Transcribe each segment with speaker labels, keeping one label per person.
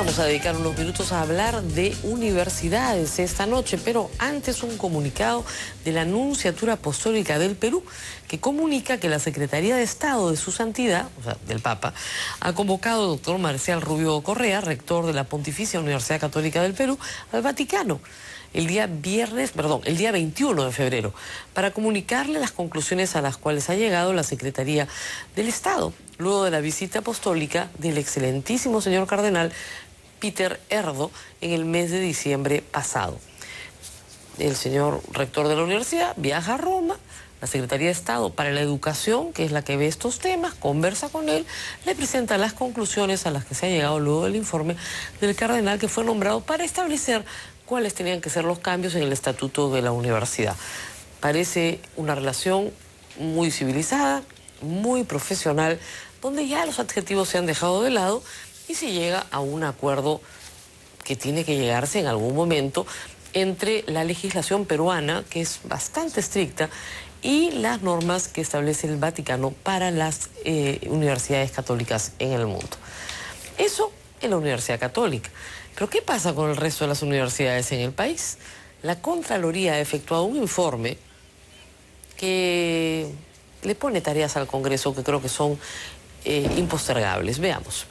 Speaker 1: Vamos a dedicar unos minutos a hablar de universidades esta noche, pero antes un comunicado de la Nunciatura Apostólica del Perú, que comunica que la Secretaría de Estado de Su Santidad, o sea, del Papa, ha convocado al doctor Marcial Rubio Correa, rector de la Pontificia Universidad Católica del Perú, al Vaticano el día 21 de febrero, para comunicarle las conclusiones a las cuales ha llegado la Secretaría del Estado, luego de la visita apostólica del excelentísimo señor cardenal Peter Erdo en el mes de diciembre pasado. El señor rector de la universidad viaja a Roma, la Secretaría de Estado para la Educación, que es la que ve estos temas, conversa con él, le presenta las conclusiones a las que se ha llegado luego del informe del cardenal que fue nombrado para establecer cuáles tenían que ser los cambios en el estatuto de la universidad. Parece una relación muy civilizada, muy profesional, donde ya los adjetivos se han dejado de lado y se llega a un acuerdo que tiene que llegarse en algún momento entre la legislación peruana, que es bastante estricta, y las normas que establece el Vaticano para las universidades católicas en el mundo. Eso en la Universidad Católica. Pero ¿qué pasa con el resto de las universidades en el país? La Contraloría ha efectuado un informe que le pone tareas al Congreso que creo que son impostergables. Veamos.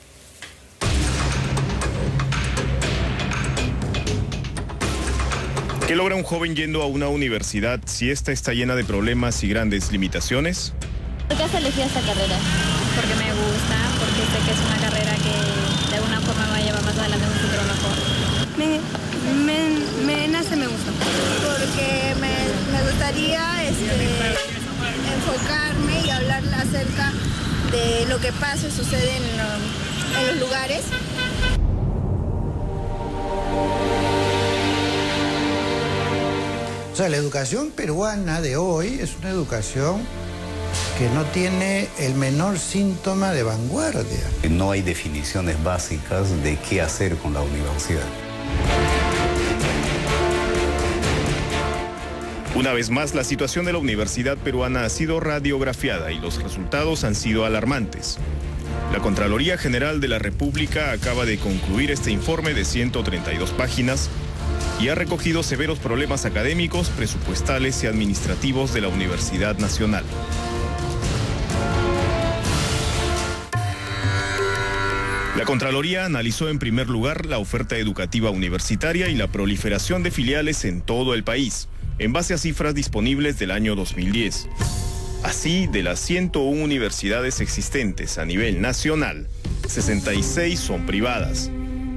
Speaker 2: ¿Qué logra un joven yendo a una universidad si esta está llena de problemas y grandes limitaciones?
Speaker 3: ¿Por qué has elegido esta carrera?
Speaker 4: Porque me gusta, porque sé que es una carrera que de alguna forma me va a llevar más adelante en un futuro mejor.
Speaker 5: Me gusta. Porque me gustaría enfocarme y hablar acerca de lo que pasa y sucede en los lugares.
Speaker 6: O sea, la educación peruana de hoy es una educación que no tiene el menor síntoma de vanguardia.
Speaker 7: No hay definiciones básicas de qué hacer con la universidad.
Speaker 2: Una vez más, la situación de la universidad peruana ha sido radiografiada y los resultados han sido alarmantes. La Contraloría General de la República acaba de concluir este informe de 132 páginas y ha recogido severos problemas académicos, presupuestales y administrativos de la Universidad Nacional. La Contraloría analizó en primer lugar la oferta educativa universitaria y la proliferación de filiales en todo el país, en base a cifras disponibles del año 2010. Así, de las 101 universidades existentes a nivel nacional, 66 son privadas.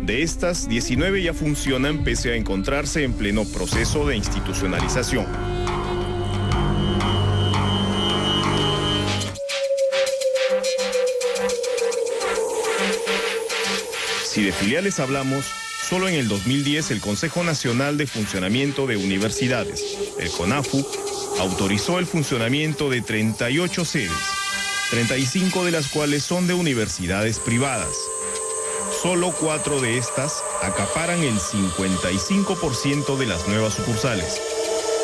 Speaker 2: De estas, 19 ya funcionan pese a encontrarse en pleno proceso de institucionalización. Si de filiales hablamos, solo en el 2010 el Consejo Nacional de Funcionamiento de Universidades, el CONAFU, autorizó el funcionamiento de 38 sedes, 35 de las cuales son de universidades privadas. Solo 4 de estas acaparan el 55% de las nuevas sucursales,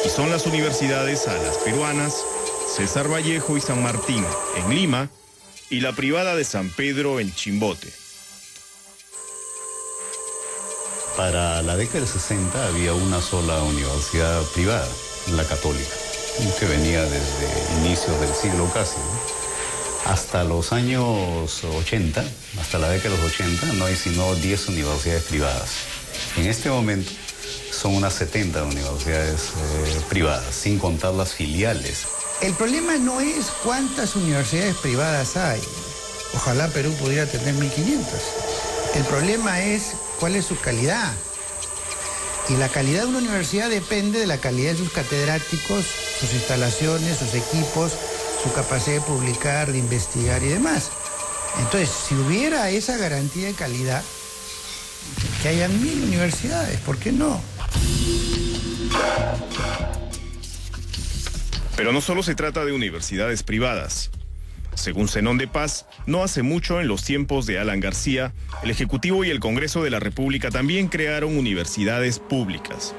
Speaker 2: y son las universidades Alas Peruanas, César Vallejo y San Martín, en Lima, y la privada de San Pedro, en Chimbote.
Speaker 7: Para la década del 60 había una sola universidad privada, la católica, que venía desde inicios del siglo casi, ¿no? Hasta los años 80, hasta la década de los 80, no hay sino 10 universidades privadas. En este momento son unas 70 universidades privadas, sin contar las filiales.
Speaker 6: El problema no es cuántas universidades privadas hay. Ojalá Perú pudiera tener 1.500. El problema es cuál es su calidad. Y la calidad de una universidad depende de la calidad de sus catedráticos, sus instalaciones, sus equipos, su capacidad de publicar, de investigar y demás. Entonces, si hubiera esa garantía de calidad, que haya 1.000 universidades, ¿por qué no?
Speaker 2: Pero no solo se trata de universidades privadas. Según Zenón de Paz, no hace mucho, en los tiempos de Alan García, el Ejecutivo y el Congreso de la República también crearon universidades públicas.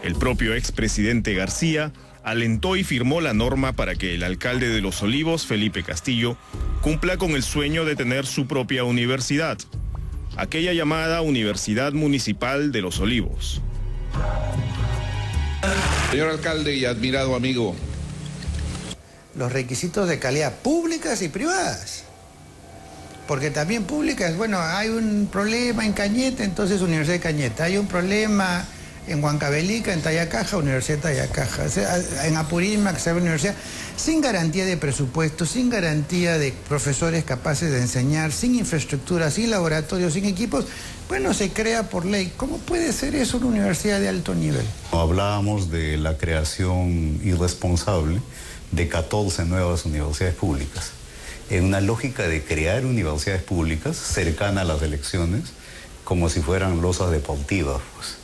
Speaker 2: El propio expresidente García alentó y firmó la norma para que el alcalde de Los Olivos, Felipe Castillo, cumpla con el sueño de tener su propia universidad. aquella llamada Universidad Municipal de Los Olivos.
Speaker 8: Señor alcalde y admirado amigo.
Speaker 6: Los requisitos de calidad públicas y privadas. Porque también públicas, bueno, hay un problema en Cañete, entonces Universidad de Cañete. Hay un problema en Huancavelica, en Tayacaja, Universidad de Tayacaja. O sea, en Apurímac, que sea universidad, sin garantía de presupuesto, sin garantía de profesores capaces de enseñar, sin infraestructura, sin laboratorios, sin equipos. Bueno, se crea por ley. ¿Cómo puede ser eso una universidad de alto nivel?
Speaker 7: Hablábamos de la creación irresponsable de 14 nuevas universidades públicas, en una lógica de crear universidades públicas cercanas a las elecciones, como si fueran losas deportivas. Pues.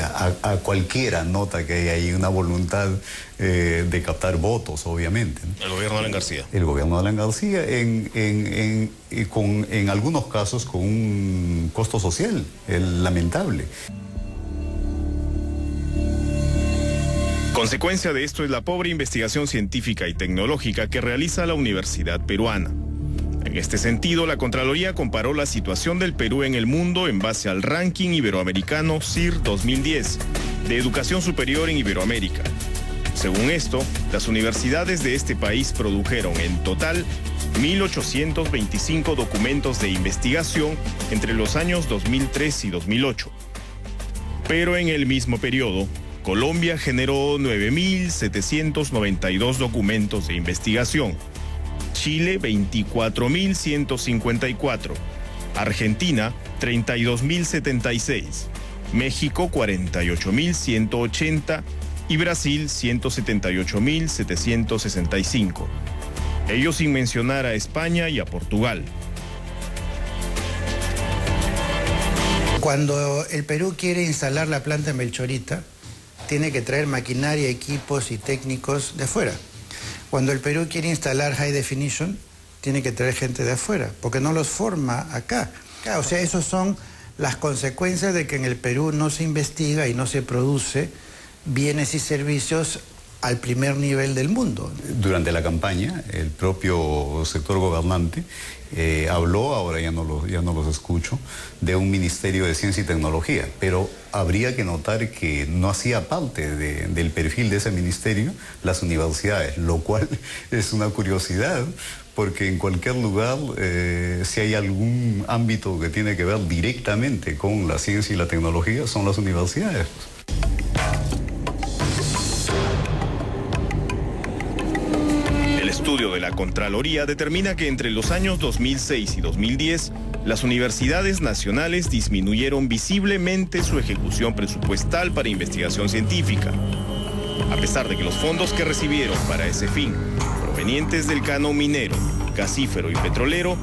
Speaker 7: A cualquiera nota que hay ahí una voluntad de captar votos, obviamente, ¿no?
Speaker 2: El gobierno de Alan García.
Speaker 7: El gobierno de Alan García, en algunos casos con un costo social lamentable.
Speaker 2: Consecuencia de esto es la pobre investigación científica y tecnológica que realiza la Universidad Peruana. En este sentido, la Contraloría comparó la situación del Perú en el mundo en base al ranking iberoamericano CIR 2010 de educación superior en Iberoamérica. Según esto, las universidades de este país produjeron en total 1.825 documentos de investigación entre los años 2003 y 2008. Pero en el mismo periodo, Colombia generó 9.792 documentos de investigación, Chile 24.154, Argentina 32.076, México 48.180 y Brasil 178.765. Ello sin mencionar a España y a Portugal.
Speaker 6: Cuando el Perú quiere instalar la planta en Belchorita, tiene que traer maquinaria, equipos y técnicos de afuera. Cuando el Perú quiere instalar High Definition, tiene que traer gente de afuera, porque no los forma acá. O sea, esas son las consecuencias de que en el Perú no se investiga y no se produce bienes y servicios al primer nivel del mundo.
Speaker 7: Durante la campaña, el propio sector gobernante habló, ahora ya no los escucho, de un Ministerio de Ciencia y Tecnología, pero habría que notar que no hacía parte del perfil de ese ministerio las universidades, lo cual es una curiosidad, porque en cualquier lugar, si hay algún ámbito que tiene que ver directamente con la ciencia y la tecnología, son las universidades.
Speaker 2: El estudio de la Contraloría determina que entre los años 2006 y 2010, las universidades nacionales disminuyeron visiblemente su ejecución presupuestal para investigación científica, a pesar de que los fondos que recibieron para ese fin, provenientes del canon minero, gasífero y petrolero,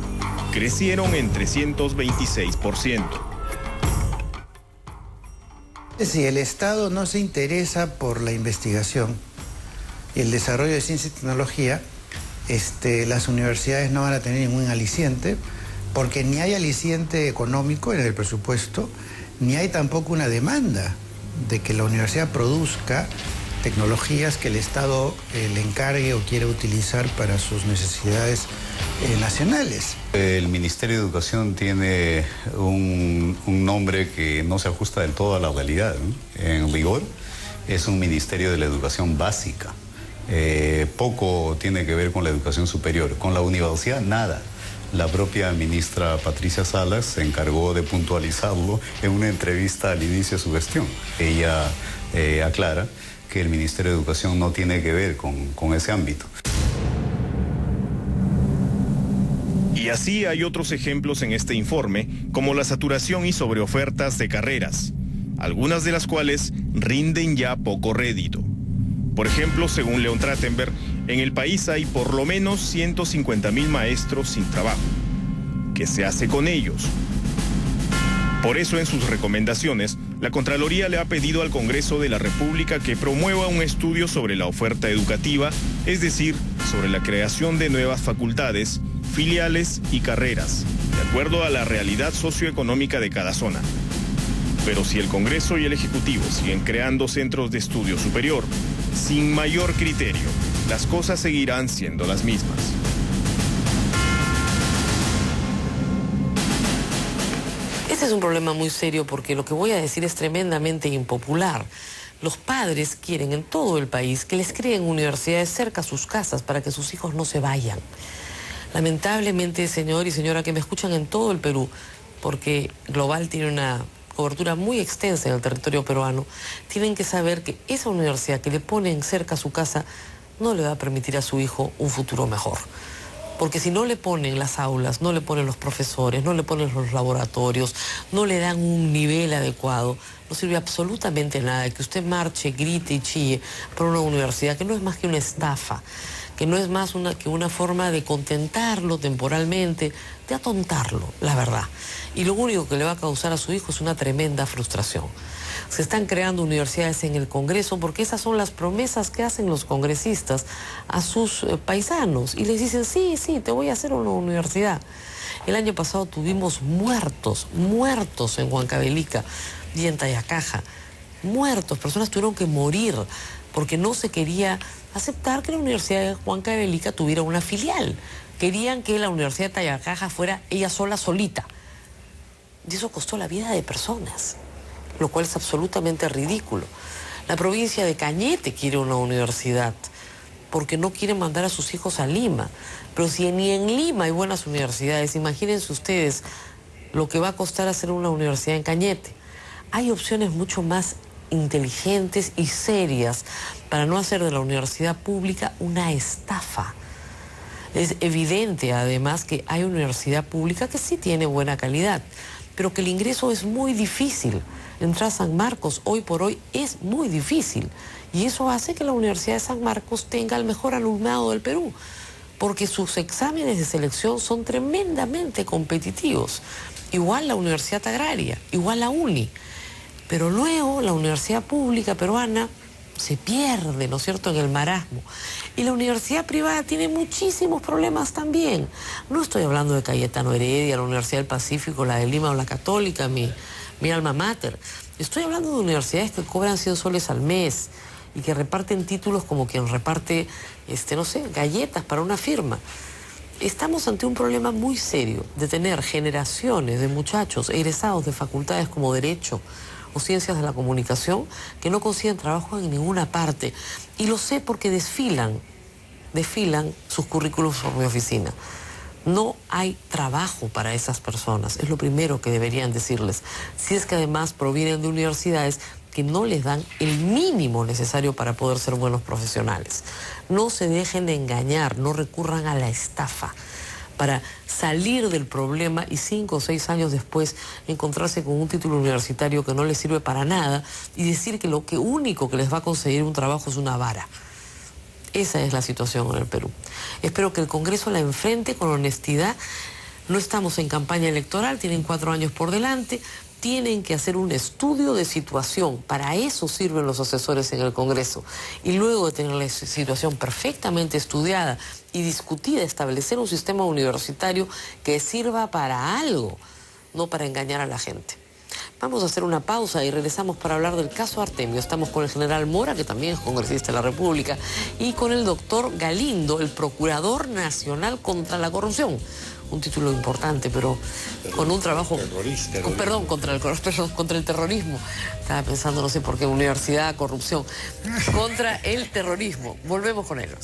Speaker 2: crecieron en 326%.
Speaker 6: Si el Estado no se interesa por la investigación y el desarrollo de ciencia y tecnología, las universidades no van a tener ningún aliciente, porque ni hay aliciente económico en el presupuesto, ni hay tampoco una demanda de que la universidad produzca tecnologías que el Estado le encargue o quiera utilizar para sus necesidades nacionales.
Speaker 7: El Ministerio de Educación tiene un nombre que no se ajusta del todo a la realidad, ¿no? En rigor, es un Ministerio de la Educación Básica. Poco tiene que ver con la educación superior. Con la universidad, nada. La propia ministra Patricia Salas se encargó de puntualizarlo en una entrevista al inicio de su gestión. Ella aclara que el Ministerio de Educación no tiene que ver con ese ámbito.
Speaker 2: Y así hay otros ejemplos en este informe, como la saturación y sobreofertas de carreras, algunas de las cuales rinden ya poco rédito. Por ejemplo, según León Trachtenberg, en el país hay por lo menos 150.000 maestros sin trabajo. ¿Qué se hace con ellos? Por eso, en sus recomendaciones, la Contraloría le ha pedido al Congreso de la República que promueva un estudio sobre la oferta educativa, es decir, sobre la creación de nuevas facultades, filiales y carreras, de acuerdo a la realidad socioeconómica de cada zona. Pero si el Congreso y el Ejecutivo siguen creando centros de estudio superior, sin mayor criterio, las cosas seguirán siendo las mismas.
Speaker 1: Ese es un problema muy serio porque lo que voy a decir es tremendamente impopular. Los padres quieren en todo el país que les creen universidades cerca a sus casas para que sus hijos no se vayan. Lamentablemente, señor y señora que me escuchan en todo el Perú, porque Global tiene una cobertura muy extensa en el territorio peruano, tienen que saber que esa universidad que le ponen cerca a su casa no le va a permitir a su hijo un futuro mejor. Porque si no le ponen las aulas, no le ponen los profesores, no le ponen los laboratorios, no le dan un nivel adecuado, no sirve absolutamente nada que usted marche, grite y chille por una universidad que no es más que una estafa, que no es más que una forma de contentarlo temporalmente, de atontarlo, la verdad. Y lo único que le va a causar a su hijo es una tremenda frustración. Se están creando universidades en el Congreso porque esas son las promesas que hacen los congresistas a sus paisanos. Y les dicen, sí, te voy a hacer una universidad. El año pasado tuvimos muertos en Huancavelica y en Tayacaja. Muertos, personas tuvieron que morir porque no se quería aceptar que la Universidad de Huancavelica tuviera una filial. Querían que la Universidad de Tayacaja fuera ella solita. Y eso costó la vida de personas, lo cual es absolutamente ridículo. La provincia de Cañete quiere una universidad porque no quieren mandar a sus hijos a Lima. Pero si ni en Lima hay buenas universidades, imagínense ustedes lo que va a costar hacer una universidad en Cañete. Hay opciones mucho más inteligentes y serias para no hacer de la universidad pública una estafa. Es evidente además que hay universidad pública que sí tiene buena calidad, pero que el ingreso es muy difícil. Entrar a San Marcos hoy por hoy es muy difícil y eso hace que la Universidad de San Marcos tenga el mejor alumnado del Perú, porque sus exámenes de selección son tremendamente competitivos. Igual la Universidad Agraria, igual la UNI. Pero luego la universidad pública peruana se pierde, ¿no es cierto?, en el marasmo. Y la universidad privada tiene muchísimos problemas también. No estoy hablando de Cayetano Heredia, la Universidad del Pacífico, la de Lima o la Católica, mi alma mater. Estoy hablando de universidades que cobran 100 soles al mes y que reparten títulos como quien reparte, no sé, galletas para una firma. Estamos ante un problema muy serio de tener generaciones de muchachos egresados de facultades como Derecho o Ciencias de la Comunicación que no consiguen trabajo en ninguna parte. Y lo sé porque desfilan sus currículos por mi oficina. No hay trabajo para esas personas, es lo primero que deberían decirles. Si es que además provienen de universidades que no les dan el mínimo necesario para poder ser buenos profesionales. No se dejen de engañar, no recurran a la estafa para salir del problema y 5 o 6 años después encontrarse con un título universitario que no les sirve para nada y decir que lo único que les va a conseguir un trabajo es una vara. Esa es la situación en el Perú. Espero que el Congreso la enfrente con honestidad. No estamos en campaña electoral, tienen 4 años por delante. Tienen que hacer un estudio de situación. Para eso sirven los asesores en el Congreso. Y luego de tener la situación perfectamente estudiada y discutida, establecer un sistema universitario que sirva para algo, no para engañar a la gente. Vamos a hacer una pausa y regresamos para hablar del caso Artemio. Estamos con el general Mora, que también es congresista de la República, y con el doctor Galindo, el Procurador Nacional contra la Corrupción. Un título importante, pero con un trabajo... contra el terrorismo. Estaba pensando, no sé por qué, universidad, corrupción. Contra el terrorismo. Volvemos con ellos.